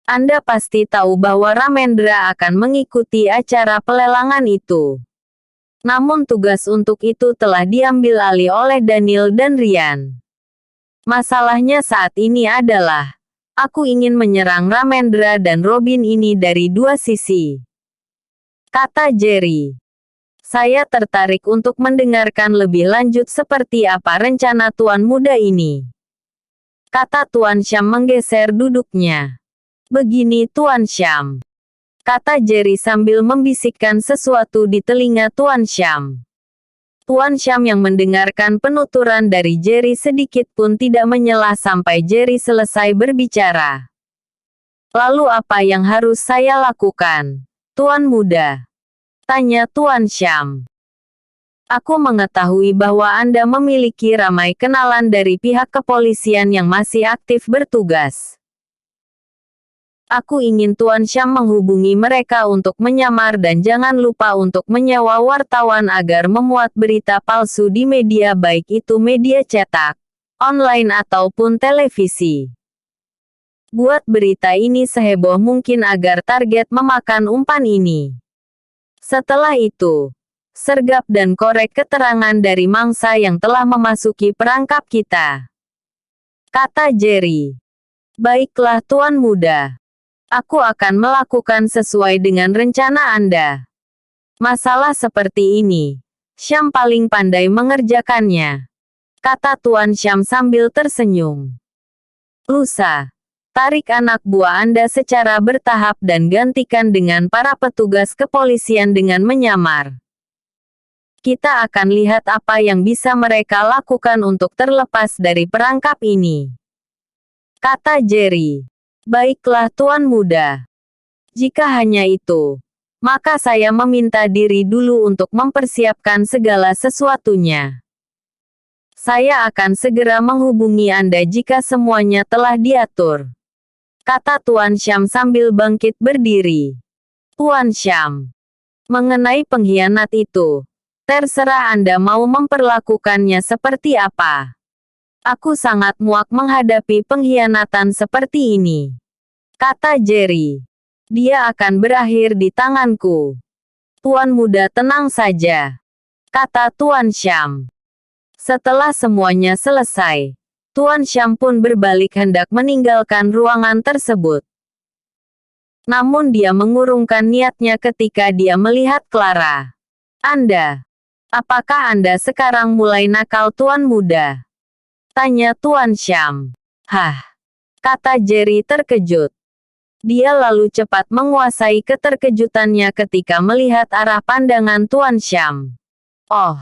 Anda pasti tahu bahwa Ramendra akan mengikuti acara pelelangan itu. Namun tugas untuk itu telah diambil alih oleh Daniel dan Ryan. Masalahnya saat ini adalah, aku ingin menyerang Ramendra dan Robin ini dari dua sisi. Kata Jerry. Saya tertarik untuk mendengarkan lebih lanjut seperti apa rencana Tuan Muda ini. Kata Tuan Syam menggeser duduknya. Begini Tuan Syam. Kata Jerry sambil membisikkan sesuatu di telinga Tuan Syam. Tuan Syam yang mendengarkan penuturan dari Jerry sedikit pun tidak menyelah sampai Jerry selesai berbicara. Lalu apa yang harus saya lakukan, Tuan Muda? Tanya Tuan Syam. Aku mengetahui bahwa Anda memiliki ramai kenalan dari pihak kepolisian yang masih aktif bertugas. Aku ingin Tuan Syam menghubungi mereka untuk menyamar dan jangan lupa untuk menyewa wartawan agar memuat berita palsu di media baik itu media cetak, online ataupun televisi. Buat berita ini seheboh mungkin agar target memakan umpan ini. Setelah itu, sergap dan korek keterangan dari mangsa yang telah memasuki perangkap kita. Kata Jerry. Baiklah Tuan Muda. Aku akan melakukan sesuai dengan rencana Anda. Masalah seperti ini, Syam paling pandai mengerjakannya. Kata Tuan Syam sambil tersenyum. Lusa, tarik anak buah Anda secara bertahap dan gantikan dengan para petugas kepolisian dengan menyamar. Kita akan lihat apa yang bisa mereka lakukan untuk terlepas dari perangkap ini. Kata Jerry. Baiklah Tuan Muda. Jika hanya itu, maka saya meminta diri dulu untuk mempersiapkan segala sesuatunya. Saya akan segera menghubungi Anda jika semuanya telah diatur. Kata Tuan Syam sambil bangkit berdiri. Tuan Syam. Mengenai pengkhianat itu, terserah Anda mau memperlakukannya seperti apa. Aku sangat muak menghadapi pengkhianatan seperti ini. Kata Jerry. Dia akan berakhir di tanganku. Tuan Muda tenang saja. Kata Tuan Syam. Setelah semuanya selesai, Tuan Syam pun berbalik hendak meninggalkan ruangan tersebut. Namun dia mengurungkan niatnya ketika dia melihat Clara. Apakah Anda sekarang mulai nakal Tuan Muda? Tanya Tuan Syam. Hah? Kata Jerry terkejut. Dia lalu cepat menguasai keterkejutannya ketika melihat arah pandangan Tuan Syam. Oh,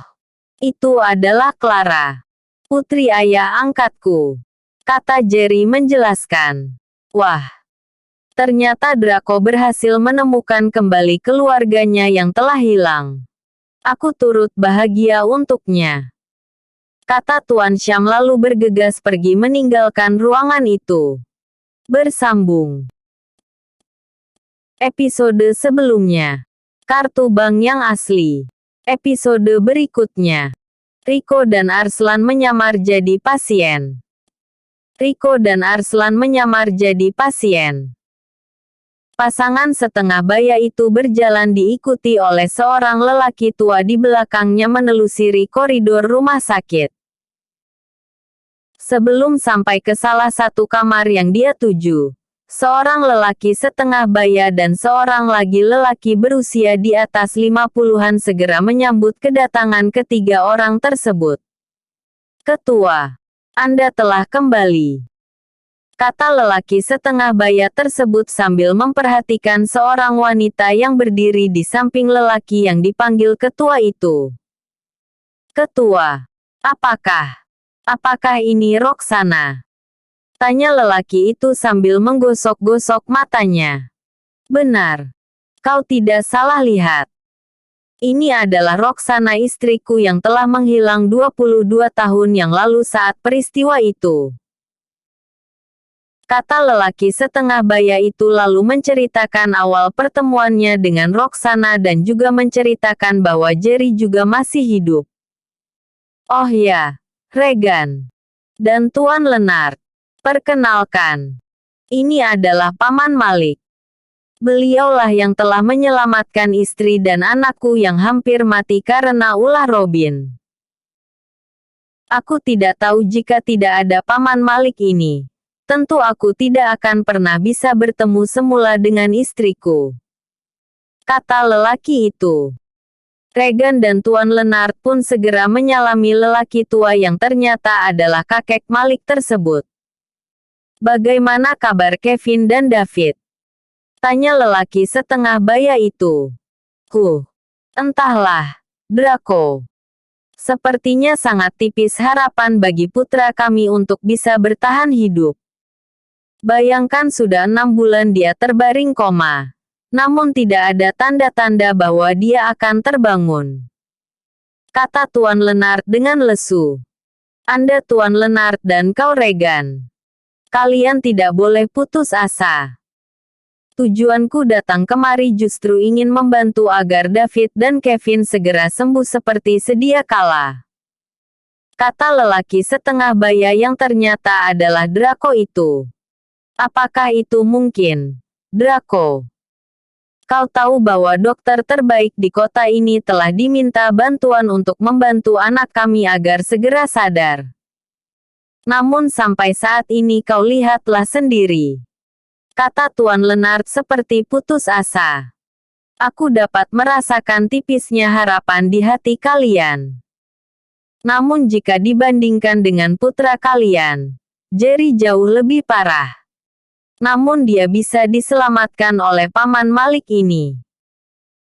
itu adalah Clara. Putri ayah angkatku. Kata Jerry menjelaskan. Wah. Ternyata Draco berhasil menemukan kembali keluarganya yang telah hilang. Aku turut bahagia untuknya. Kata Tuan Syam lalu bergegas pergi meninggalkan ruangan itu. Bersambung. Episode sebelumnya. Kartu bank yang asli. Episode berikutnya. Rico dan Arslan menyamar jadi pasien. Rico dan Arslan menyamar jadi pasien. Pasangan setengah baya itu berjalan diikuti oleh seorang lelaki tua di belakangnya menelusuri koridor rumah sakit. Sebelum sampai ke salah satu kamar yang dia tuju, seorang lelaki setengah baya dan seorang lagi lelaki berusia di atas 50-an segera menyambut kedatangan ketiga orang tersebut. Ketua, Anda telah kembali. Kata lelaki setengah baya tersebut sambil memperhatikan seorang wanita yang berdiri di samping lelaki yang dipanggil ketua itu. Ketua, apakah ini Roxana? Tanya lelaki itu sambil menggosok-gosok matanya. Benar. Kau tidak salah lihat. Ini adalah Roxana, istriku yang telah menghilang 22 tahun yang lalu saat peristiwa itu. Kata lelaki setengah baya itu lalu menceritakan awal pertemuannya dengan Roxana dan juga menceritakan bahwa Jerry juga masih hidup. Oh ya, Regan. Dan Tuan Leonard. Perkenalkan. Ini adalah Paman Malik. Beliaulah yang telah menyelamatkan istri dan anakku yang hampir mati karena ulah Robin. Aku tidak tahu jika tidak ada Paman Malik ini. Tentu aku tidak akan pernah bisa bertemu semula dengan istriku. Kata lelaki itu. Regan dan Tuan Leonard pun segera menyalami lelaki tua yang ternyata adalah kakek Malik tersebut. Bagaimana kabar Kevin dan David? Tanya lelaki setengah baya itu. Entahlah, Draco. Sepertinya sangat tipis harapan bagi putra kami untuk bisa bertahan hidup. Bayangkan sudah 6 bulan dia terbaring koma. Namun tidak ada tanda-tanda bahwa dia akan terbangun. Kata Tuan Leonard dengan lesu. Anda Tuan Leonard dan kau Regan. Kalian tidak boleh putus asa. Tujuanku datang kemari justru ingin membantu agar David dan Kevin segera sembuh seperti sedia kala. Kata lelaki setengah baya yang ternyata adalah Draco itu. Apakah itu mungkin? Draco. Kau tahu bahwa dokter terbaik di kota ini telah diminta bantuan untuk membantu anak kami agar segera sadar. Namun sampai saat ini kau lihatlah sendiri. Kata Tuan Leonard seperti putus asa. Aku dapat merasakan tipisnya harapan di hati kalian. Namun jika dibandingkan dengan putra kalian, Jerry jauh lebih parah. Namun dia bisa diselamatkan oleh Paman Malik ini.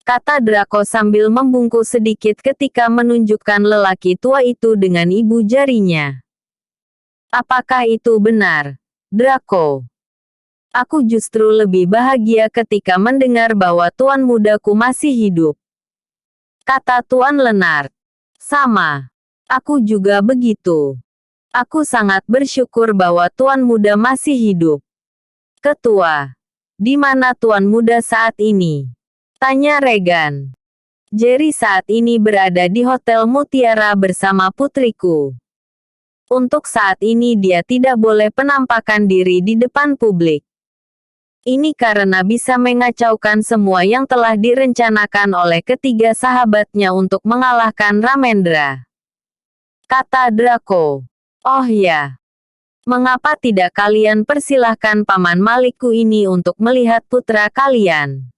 Kata Draco sambil membungkuk sedikit ketika menunjukkan lelaki tua itu dengan ibu jarinya. Apakah itu benar, Draco? Aku justru lebih bahagia ketika mendengar bahwa tuan mudaku masih hidup. Kata Tuan Leonard. Sama. Aku juga begitu. Aku sangat bersyukur bahwa tuan muda masih hidup. Ketua. Di mana tuan muda saat ini? Tanya Regan. Jerry saat ini berada di Hotel Mutiara bersama putriku. Untuk saat ini dia tidak boleh penampakan diri di depan publik. Ini karena bisa mengacaukan semua yang telah direncanakan oleh ketiga sahabatnya untuk mengalahkan Ramendra. Kata Draco. Oh ya. Mengapa tidak kalian persilahkan Paman Malikku ini untuk melihat putra kalian?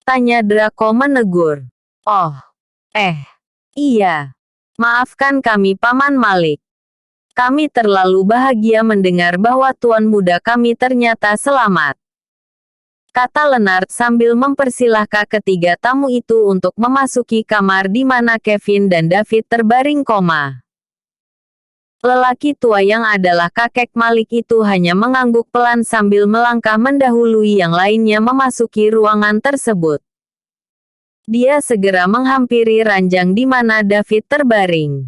Tanya Draco menegur. Oh. Iya. Maafkan kami Paman Malik. Kami terlalu bahagia mendengar bahwa tuan muda kami ternyata selamat. Kata Leonard sambil mempersilahkan ketiga tamu itu untuk memasuki kamar di mana Kevin dan David terbaring koma. Lelaki tua yang adalah kakek Malik itu hanya mengangguk pelan sambil melangkah mendahului yang lainnya memasuki ruangan tersebut. Dia segera menghampiri ranjang di mana David terbaring.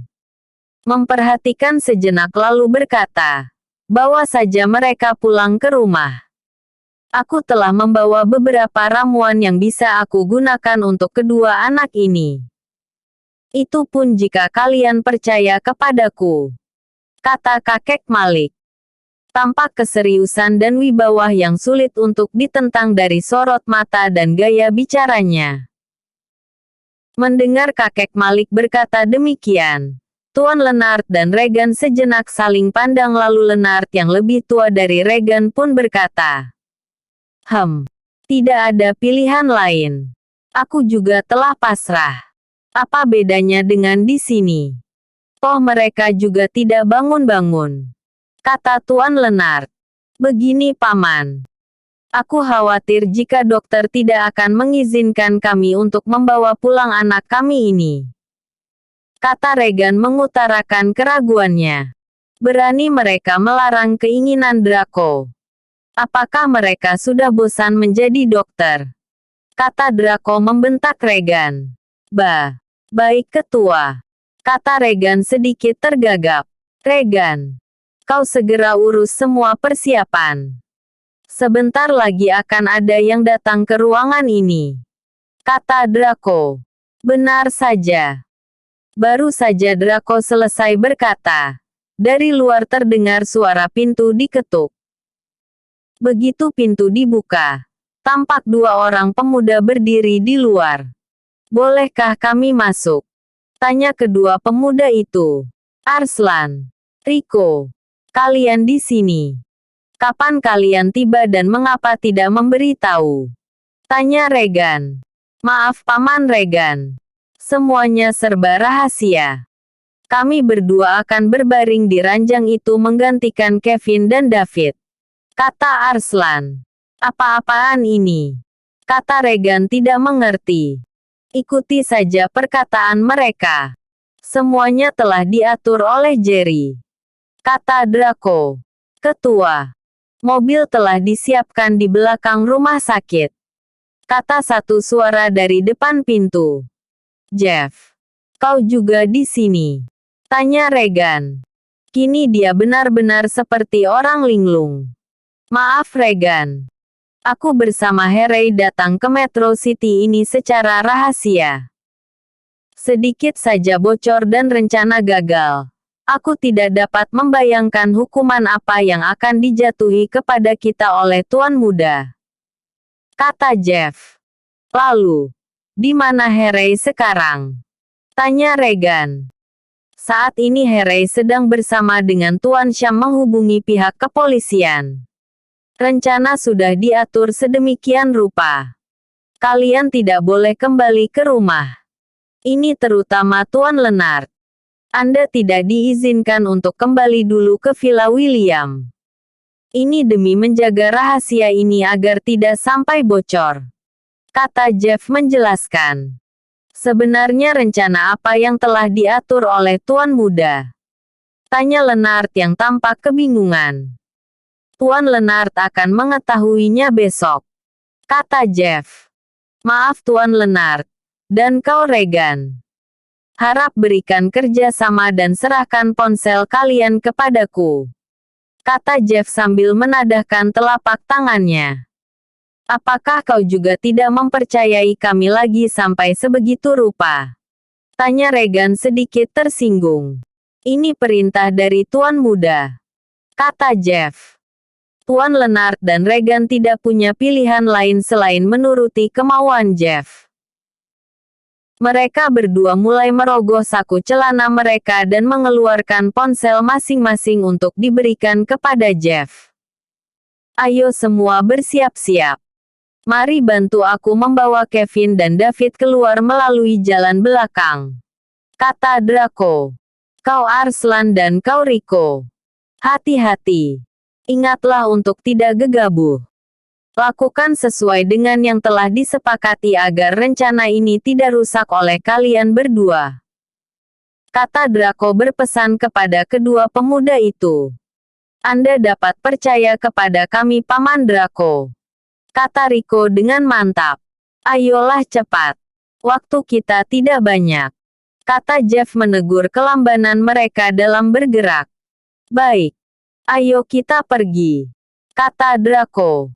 Memperhatikan sejenak lalu berkata, "Bawa saja mereka pulang ke rumah. Aku telah membawa beberapa ramuan yang bisa aku gunakan untuk kedua anak ini. Itu pun jika kalian percaya kepadaku." Kata kakek Malik. Tampak keseriusan dan wibawa yang sulit untuk ditentang dari sorot mata dan gaya bicaranya. Mendengar kakek Malik berkata demikian, Tuan Leonard dan Regan sejenak saling pandang lalu Leonard yang lebih tua dari Regan pun berkata, tidak ada pilihan lain. Aku juga telah pasrah. Apa bedanya dengan di sini? Toh mereka juga tidak bangun-bangun. Kata Tuan Leonard. Begini Paman. Aku khawatir jika dokter tidak akan mengizinkan kami untuk membawa pulang anak kami ini. Kata Regan mengutarakan keraguannya. Berani mereka melarang keinginan Draco? Apakah mereka sudah bosan menjadi dokter? Kata Draco membentak Regan. Baik ketua, kata Regan sedikit tergagap. Regan, kau segera urus semua persiapan. Sebentar lagi akan ada yang datang ke ruangan ini, kata Draco. Benar saja. Baru saja Draco selesai berkata, dari luar terdengar suara pintu diketuk. Begitu pintu dibuka, tampak dua orang pemuda berdiri di luar. Bolehkah kami masuk? Tanya kedua pemuda itu. Arslan, Rico, kalian di sini. Kapan kalian tiba dan mengapa tidak memberitahu? Tanya Regan. Maaf Paman Regan. Semuanya serba rahasia. Kami berdua akan berbaring di ranjang itu menggantikan Kevin dan David. Kata Arslan. Apa-apaan ini? Kata Regan tidak mengerti. Ikuti saja perkataan mereka. Semuanya telah diatur oleh Jerry. Kata Draco. Ketua. Mobil telah disiapkan di belakang rumah sakit. Kata satu suara dari depan pintu. Jeff. Kau juga di sini? Tanya Regan. Kini dia benar-benar seperti orang linglung. Maaf Regan. Aku bersama Harry datang ke Metro City ini secara rahasia. Sedikit saja bocor dan rencana gagal. Aku tidak dapat membayangkan hukuman apa yang akan dijatuhi kepada kita oleh Tuan Muda. Kata Jeff. Lalu, di mana Harry sekarang? Tanya Regan. Saat ini Harry sedang bersama dengan Tuan Sham menghubungi pihak kepolisian. Rencana sudah diatur sedemikian rupa. Kalian tidak boleh kembali ke rumah. Ini terutama Tuan Leonard. Anda tidak diizinkan untuk kembali dulu ke Villa William. Ini demi menjaga rahasia ini agar tidak sampai bocor. Kata Jeff menjelaskan. Sebenarnya rencana apa yang telah diatur oleh Tuan Muda? Tanya Leonard yang tampak kebingungan. Tuan Leonard akan mengetahuinya besok. Kata Jeff. Maaf Tuan Leonard. Dan kau Regan. Harap berikan kerja sama dan serahkan ponsel kalian kepadaku. Kata Jeff sambil menadahkan telapak tangannya. Apakah kau juga tidak mempercayai kami lagi sampai sebegitu rupa? Tanya Regan sedikit tersinggung. Ini perintah dari Tuan Muda. Kata Jeff. Tuan Leonard dan Regan tidak punya pilihan lain selain menuruti kemauan Jeff. Mereka berdua mulai merogoh saku celana mereka dan mengeluarkan ponsel masing-masing untuk diberikan kepada Jeff. Ayo semua bersiap-siap. Mari bantu aku membawa Kevin dan David keluar melalui jalan belakang. Kata Draco. Kau Arslan dan kau Rico. Hati-hati. Ingatlah untuk tidak gegabah. Lakukan sesuai dengan yang telah disepakati agar rencana ini tidak rusak oleh kalian berdua. Kata Draco berpesan kepada kedua pemuda itu. Anda dapat percaya kepada kami Paman Draco. Kata Rico dengan mantap. Ayolah cepat. Waktu kita tidak banyak. Kata Jeff menegur kelambanan mereka dalam bergerak. Baik. Ayo kita pergi. Kata Draco.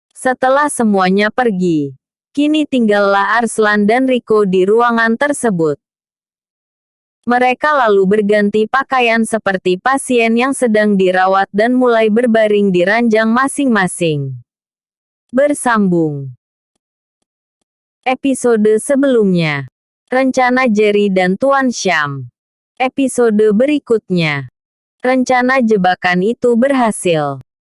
Setelah semuanya pergi, kini tinggallah Arslan dan Rico di ruangan tersebut. Mereka lalu berganti pakaian seperti pasien yang sedang dirawat dan mulai berbaring di ranjang masing-masing. Bersambung. Episode sebelumnya. Rencana Jerry dan Tuan Sham. Episode berikutnya. Rencana jebakan itu berhasil.